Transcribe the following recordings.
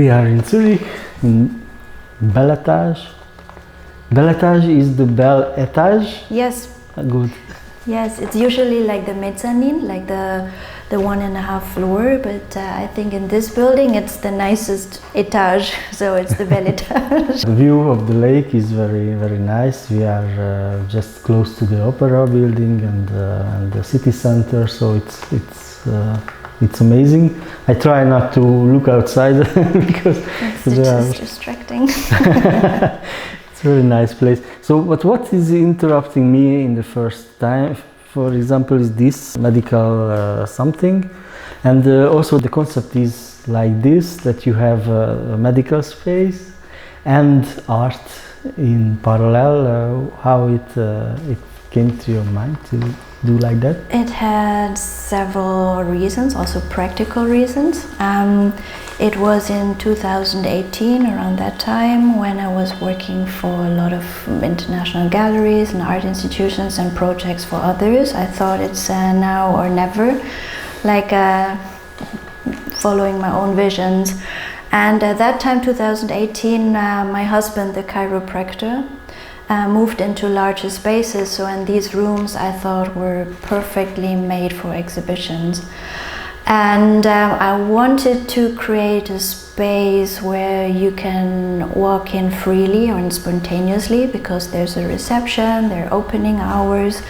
We are in Zurich, in Beletage. Beletage is the bel etage? Yes. Good. Yes, it's usually like the mezzanine, like the 1.5 floor, but I think in this building it's the nicest etage, so it's the beletage. The view of the lake is very, very nice. We are just close to the opera building and the city center, so it's amazing. I try not to look outside because it's just distracting. It's a very nice place. So, but what is interrupting me in the first time, for example, is this medical something, and also the concept is like this, that you have a medical space and art in parallel. How it came to your mind to do like that? It had several reasons, also practical reasons. It was in 2018, around that time, when I was working for a lot of international galleries and art institutions and projects for others. I thought it's now or never, like following my own visions. And at that time, 2018, my husband, the chiropractor, moved into larger spaces, so in these rooms I thought were perfectly made for exhibitions. And I wanted to create a space where you can walk in freely or spontaneously, because there's a reception, there are opening hours,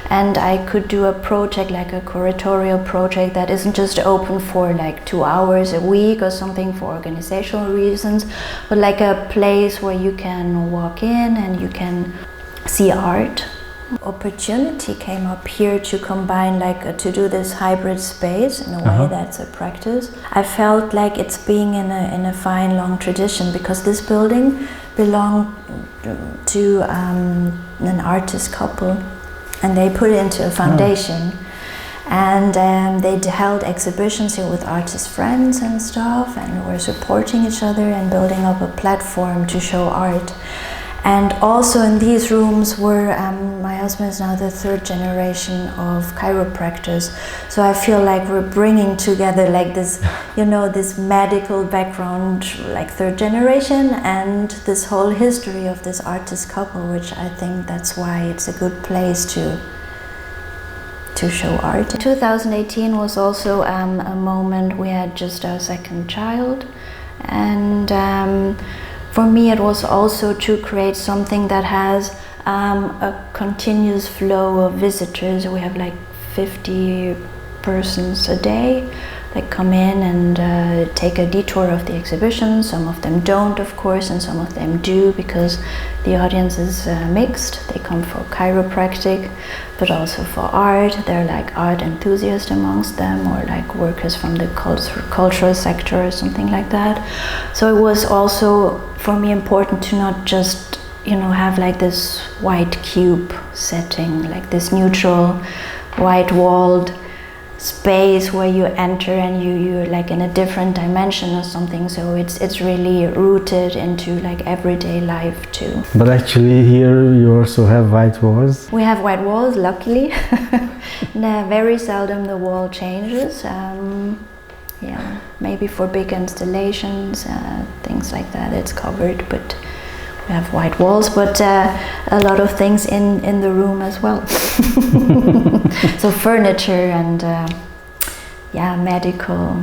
and I could do a project like a curatorial project that isn't just open for like 2 hours a week or something for organizational reasons, but like a place where you can walk in and you can see art. Opportunity came up here to combine, like to do this hybrid space in a way that's a practice. I felt like it's being in a fine long tradition, because this building belonged to an artist couple, and they put it into a foundation. And they held exhibitions here with artist friends and stuff, and were supporting each other and building up a platform to show art. And also in these rooms were, my husband is now the 3rd generation of chiropractors. So I feel like we're bringing together like this, you know, this medical background, like 3rd generation, and this whole history of this artist couple, which I think that's why it's a good place to show art. 2018 was also a moment we had just our 2nd child, and for me it was also to create something that has a continuous flow of visitors. We have like 50 persons a day that come in and take a detour of the exhibition. Some of them don't, of course, and some of them do, because the audience is mixed. They come for chiropractic, but also for art. They're like art enthusiasts amongst them, or like workers from the cultural sector or something like that. So it was also for me important to not just, you know, have like this white cube setting, like this neutral white walled space where you enter and you're like in a different dimension or something. So it's really rooted into like everyday life too. But actually here you also have white walls. We have white walls, luckily. Very seldom the wall changes. Yeah, maybe for big installations, things like that, it's covered, but we have white walls, but a lot of things in the room as well. So furniture and yeah, medical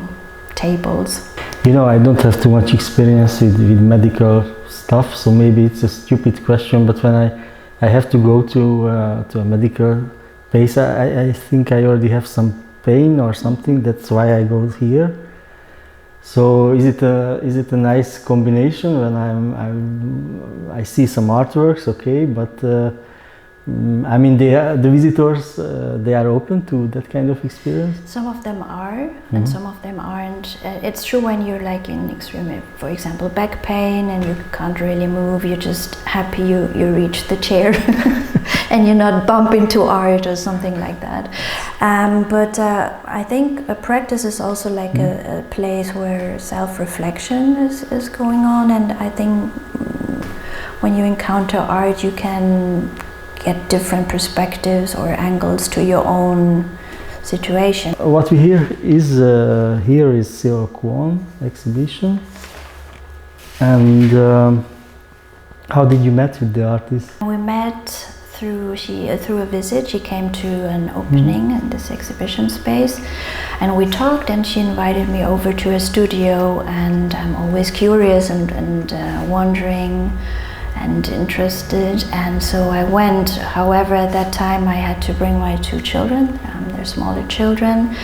tables. You know, I don't have too much experience with medical stuff, so maybe it's a stupid question, but when I have to go to a medical place, I think I already have some pain or something. That's why I go here. So is it a nice combination when I see some artworks, okay, but I mean the visitors, they are open to that kind of experience? Some of them are, and some of them aren't. It's true when you're like in extreme, for example, back pain and you can't really move, you're just happy you reach the chair and you're not bump into art or something like that. But I think a practice is also like a place where self-reflection is going on, and I think when you encounter art you can get different perspectives or angles to your own situation. What we hear is here is Seol Kwon exhibition, And how did you met with the artist? We met through a visit. She came to an opening in this exhibition space, and we talked, and she invited me over to her studio, and I'm always curious and wondering and interested, and so I went. However, at that time I had to bring my 2 children, they're smaller children,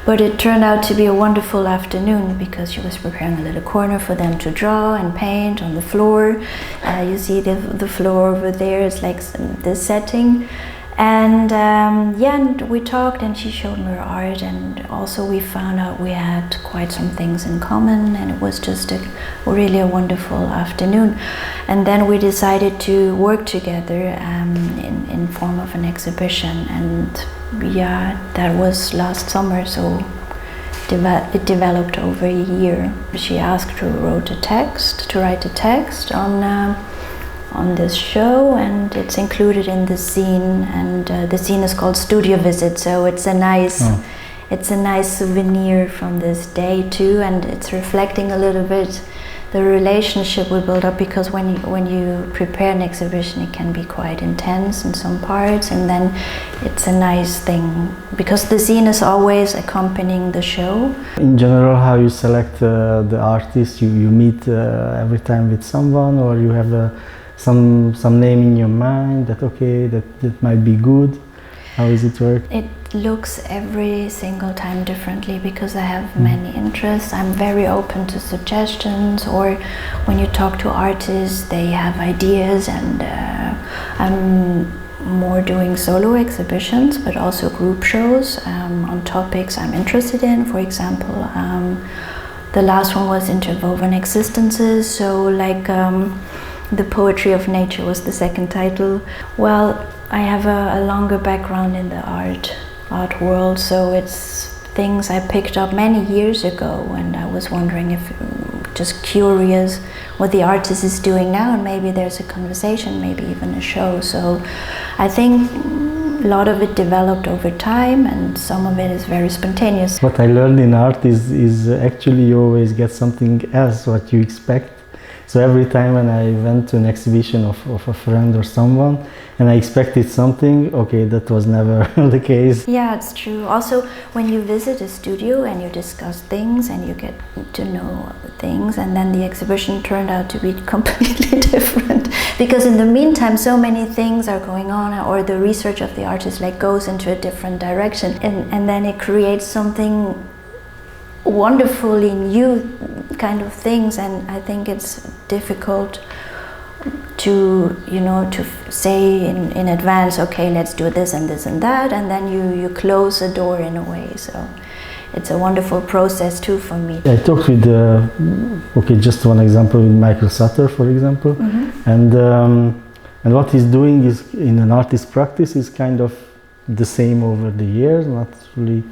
but it turned out to be a wonderful afternoon because she was preparing a little corner for them to draw and paint on the floor. You see the floor over there, it's like the setting. And and we talked, and she showed me her art, and also we found out we had quite some things in common, and it was just really a wonderful afternoon. And then we decided to work together in form of an exhibition, and that was last summer, so it developed over a year. She asked to write a text on this show, and it's included in the zine, and the zine is called Studio Visit, so it's a nice souvenir from this day too, and it's reflecting a little bit the relationship we build up, because when you prepare an exhibition it can be quite intense in some parts, and then it's a nice thing because the zine is always accompanying the show. In general, how you select the artist? You meet every time with someone, or you have some name in your mind that that might be good? How is it work? It looks every single time differently because I have many interests. I'm very open to suggestions, or when you talk to artists they have ideas, and I'm more doing solo exhibitions but also group shows on topics I'm interested in. For example, the last one was Interwoven Existences, so like The Poetry of Nature was the second title. Well, I have a longer background in the art world, so it's things I picked up many years ago, and I was wondering if, just curious what the artist is doing now, and maybe there's a conversation, maybe even a show. So I think a lot of it developed over time, and some of it is very spontaneous. What I learned in art is actually you always get something else what you expect. So every time when I went to an exhibition of a friend or someone and I expected something, okay, that was never the case. Yeah, it's true. Also, when you visit a studio and you discuss things and you get to know things, and then the exhibition turned out to be completely different. Because in the meantime, so many things are going on, or the research of the artist like goes into a different direction, and then it creates something wonderfully new kind of things, and I think it's difficult to say in advance, okay, let's do this and this and that, and then you close the door in a way. So it's a wonderful process too for me. I talked with just one example, with Michael Sutter, for example, and what he's doing is in an artist practice is kind of the same over the years, not really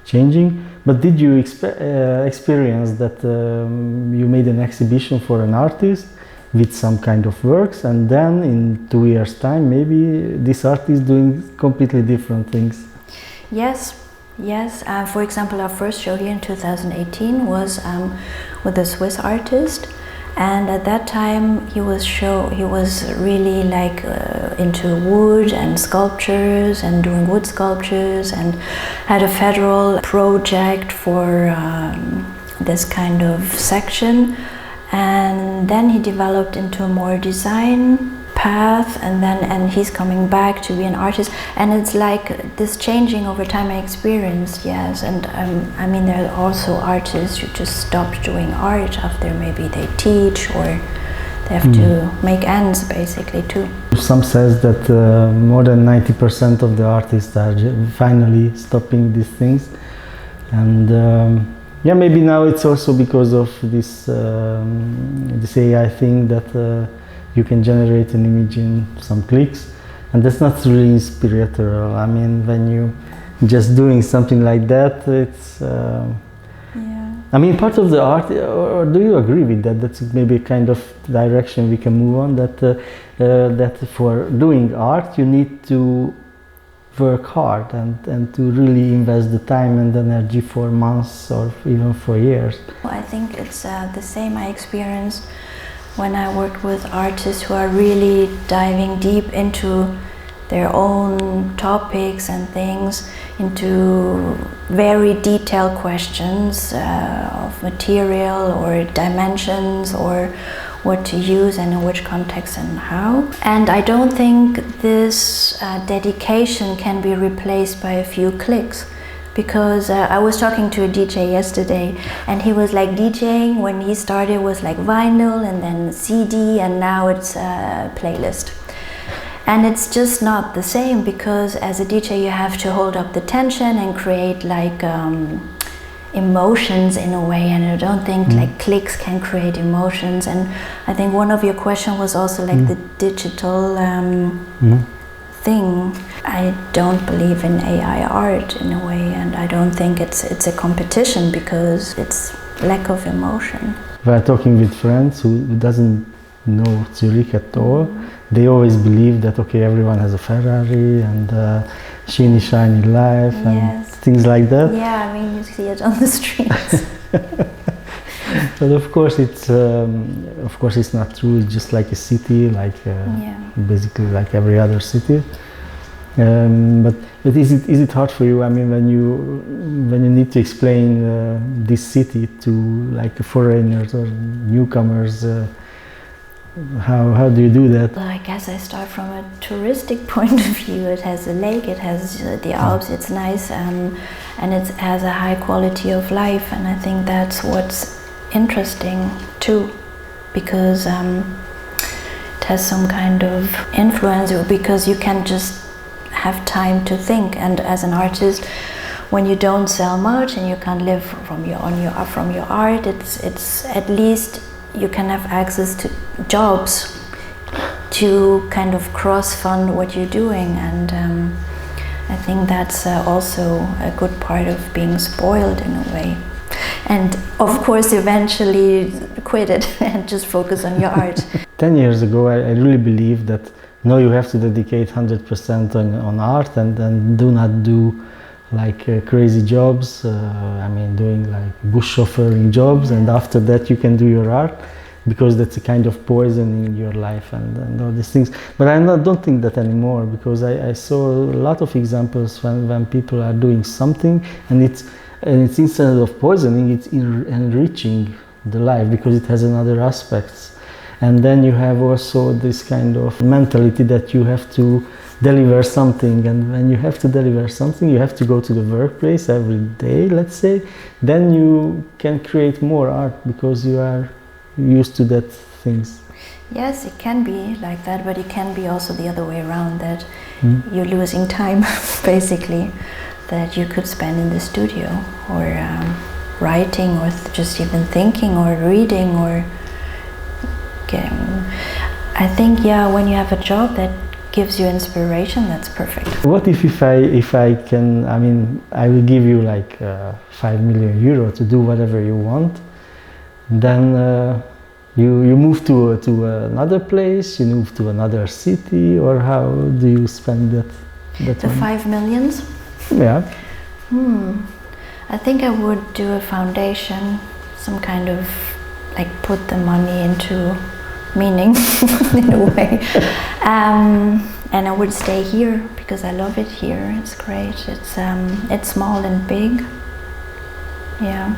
changing. But did you experience that you made an exhibition for an artist with some kind of works, and then in 2 years' time maybe this artist is doing completely different things? Yes. For example, our first show here in 2018 was with a Swiss artist, and at that time he was really like into wood and sculptures and doing wood sculptures, and had a federal project for this kind of section, and then he developed into a more design path, and he's coming back to be an artist, and it's like this changing over time I experienced. Yes, and I mean there are also artists who just stopped doing art after maybe they teach, or they have to make ends basically too. Some says that more than 90% of the artists are finally stopping these things, and maybe now it's also because of this AI thing that you can generate an image in some clicks, and that's not really inspirational. I mean, when you just doing something like that, it's I mean, part of the art, or do you agree with that? That's maybe a kind of direction we can move on, that for doing art you need to work hard and to really invest the time and energy for months or even for years. I think it's the same I experienced when I worked with artists who are really diving deep into their own topics and things, into very detailed questions of material or dimensions or what to use and in which context and how. And I don't think this dedication can be replaced by a few clicks, because I was talking to a DJ yesterday and he was like, DJing when he started was like vinyl and then CD, and now it's a playlist. And it's just not the same, because as a DJ you have to hold up the tension and create like emotions in a way, and I don't think like clicks can create emotions. And I think one of your questions was also like the digital thing. I don't believe in AI art in a way, and I don't think it's a competition, because it's lack of emotion. When I'm talking with friends who doesn't know Zurich at all, they always believe that okay, everyone has a Ferrari and shiny life and things like that. Yeah, I mean you see it on the streets. But of course it's not true. It's just like a city, like basically like every other city. But is it hard for you? I mean, when you need to explain this city to like foreigners or newcomers, how do you do that? Well, I guess I start from a touristic point of view. It has a lake, it has the Alps, it's nice, and it has a high quality of life, and I think that's what's interesting too, because it has some kind of influence, because you can just have time to think. And as an artist, when you don't sell much and you can't live from your art, it's at least you can have access to jobs to kind of cross-fund what you're doing, and I think that's also a good part of being spoiled in a way. And of course eventually quit it and just focus on your art. 10 years ago I really believed that no, you have to dedicate 100% on art, and do not do like crazy jobs, I mean doing like bush chauffeuring jobs, and after that you can do your art, because that's a kind of poison in your life and all these things. But I don't think that anymore, because I saw a lot of examples when people are doing something and it's instead of poisoning, it's enriching the life, because it has another aspects. And then you have also this kind of mentality that you have to deliver something, and when you have to deliver something, you have to go to the workplace every day, let's say, then you can create more art because you are used to that things. Yes, it can be like that, but it can be also the other way around, that you're losing time basically, that you could spend in the studio or writing, or just even thinking or reading, or I think when you have a job that gives you inspiration, that's perfect. What if I can, I mean, I will give you like 5 million euro to do whatever you want, then you move to another place, you move to another city, or how do you spend that The money? 5 millions? Yeah. I think I would do a foundation, some kind of like put the money into meaning in a way, and I would stay here because I love it here. It's great. It's small and big. Yeah,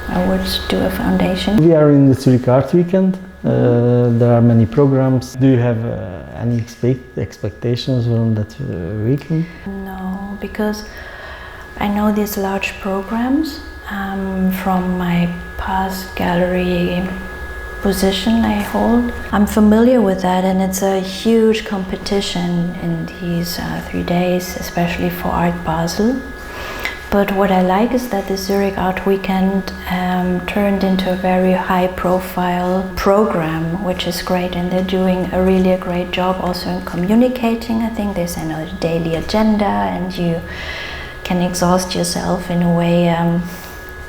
I would do a foundation. We are in the Zurich Art Weekend. There are many programs. Do you have any expectations from that weekend? No, because I know these large programs from my past gallery position I hold. I'm familiar with that, and it's a huge competition in these 3 days, especially for Art Basel. But what I like is that the Zurich Art Weekend turned into a very high-profile program, which is great, and they're doing a great job also in communicating. I think there's a daily agenda, and you can exhaust yourself in a way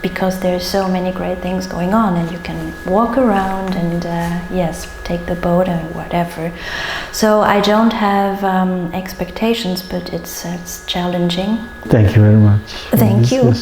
because there's so many great things going on, and you can walk around and take the boat and whatever. So I don't have expectations, but it's challenging. Thank you very much. Thank you.